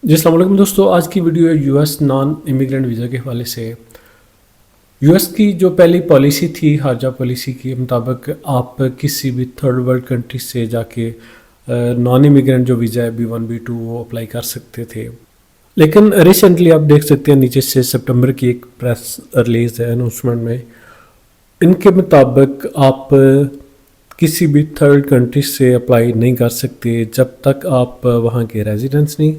جی السلام علیکم دوستو، آج کی video U S naan immigrant visa کے حوالے سے ہے۔ یو ایس کی جو پہلی پالیسی تھی خارجہ پالیسی کے مطابق آپ کسی بھی تھرڈ ورلڈ کنٹری سے جا کے نان امیگرینٹ جو ویزا ہے B1 B2 وہ اپلائی کر سکتے تھے، لیکن ریسنٹلی آپ دیکھ سکتے ہیں نیچے سے سپٹمبر کی ایک پریس ریلیز ہے اناؤنسمنٹ میں، ان کے مطابق آپ کسی بھی تھرڈ کنٹری سے اپلائی نہیں کر سکتے جب تک آپ وہاں کے ریزیڈنٹس نہیں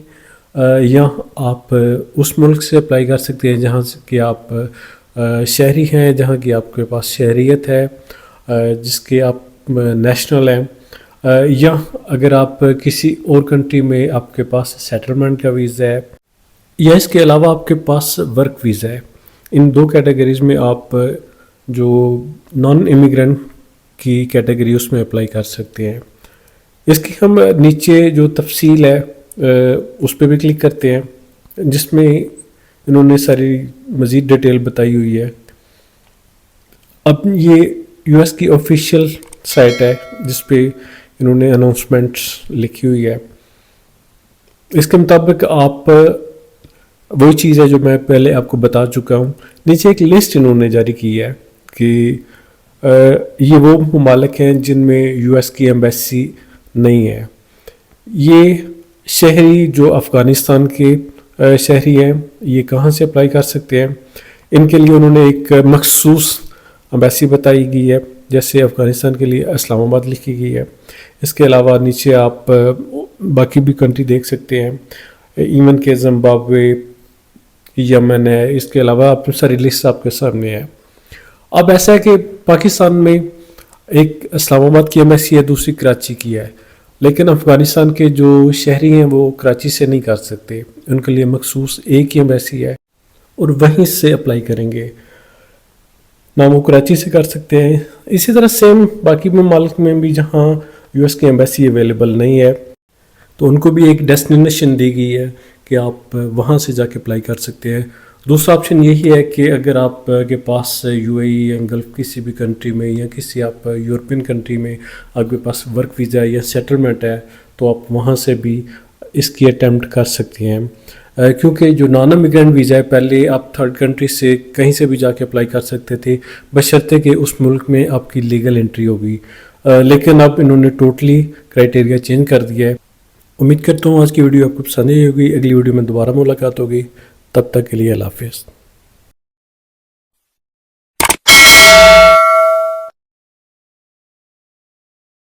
یا آپ اس ملک سے اپلائی کر سکتے ہیں جہاں سے کہ آپ شہری ہیں، جہاں کی آپ کے پاس شہریت ہے، جس کے آپ نیشنل ہیں، یا اگر آپ کسی اور کنٹری میں آپ کے پاس سیٹلمنٹ کا ویزا ہے یا اس کے علاوہ آپ کے پاس ورک ویزا ہے۔ ان دو کیٹیگریز میں آپ جو نان امیگرینٹ کی کیٹیگری اس میں اپلائی کر سکتے ہیں۔ اس کی ہم نیچے جو تفصیل ہے اس پہ بھی کلک کرتے ہیں، جس میں انہوں نے ساری مزید ڈیٹیل بتائی ہوئی ہے۔ اب یہ یو ایس کی آفیشیل سائٹ ہے جس پہ انہوں نے اناؤنسمنٹس لکھی ہوئی ہے۔ اس کے مطابق آپ وہی چیز ہے جو میں پہلے آپ کو بتا چکا ہوں۔ نیچے ایک لسٹ انہوں نے جاری کی ہے کہ یہ وہ ممالک ہیں جن میں یو ایس کی ایمبیسی نہیں ہے۔ یہ شہری جو افغانستان کے شہری ہیں یہ کہاں سے اپلائی کر سکتے ہیں؟ ان کے لیے انہوں نے ایک مخصوص ایمبیسی بتائی گئی ہے، جیسے افغانستان کے لیے اسلام آباد لکھی گئی ہے۔ اس کے علاوہ نیچے آپ باقی بھی کنٹری دیکھ سکتے ہیں، ایون کہ زمبابوے، یمن ہے، اس کے علاوہ آپ ساری لسٹ آپ کے سامنے ہے۔ اب ایسا ہے کہ پاکستان میں ایک اسلام آباد کی ایمبیسی ہے، دوسری کراچی کی ہے، لیکن افغانستان کے جو شہری ہیں وہ کراچی سے نہیں کر سکتے، ان کے لیے مخصوص ایک ہی ایمبیسی ہے اور وہیں سے اپلائی کریں گے، نہ وہ کراچی سے کر سکتے ہیں۔ اسی طرح سیم باقی ممالک میں بھی جہاں یو ایس کی ایمبیسی اویلیبل نہیں ہے تو ان کو بھی ایک ڈیسٹینیشن دی گئی ہے کہ آپ وہاں سے جا کے اپلائی کر سکتے ہیں۔ دوسرا آپشن یہی ہے کہ اگر آپ کے پاس یو اے ای یا گلف کسی بھی کنٹری میں یا کسی آپ یورپین کنٹری میں آپ کے پاس ورک ویزا یا سیٹلمنٹ ہے تو آپ وہاں سے بھی اس کی اٹیمپٹ کر سکتے ہیں، کیونکہ جو نان امیگرینٹ ویزا ہے پہلے آپ تھرڈ کنٹری سے کہیں سے بھی جا کے اپلائی کر سکتے تھے بشرطے کہ اس ملک میں آپ کی لیگل انٹری ہوگی، لیکن اب انہوں نے ٹوٹلی کرائٹیریا چینج کر دیا ہے۔ امید کرتا ہوں آج کی ویڈیو آپ کو پسند آئی ہوگی، اگلی ویڈیو میں دوبارہ ملاقات ہوگی، تب تک کے لیے اللہ حافظ۔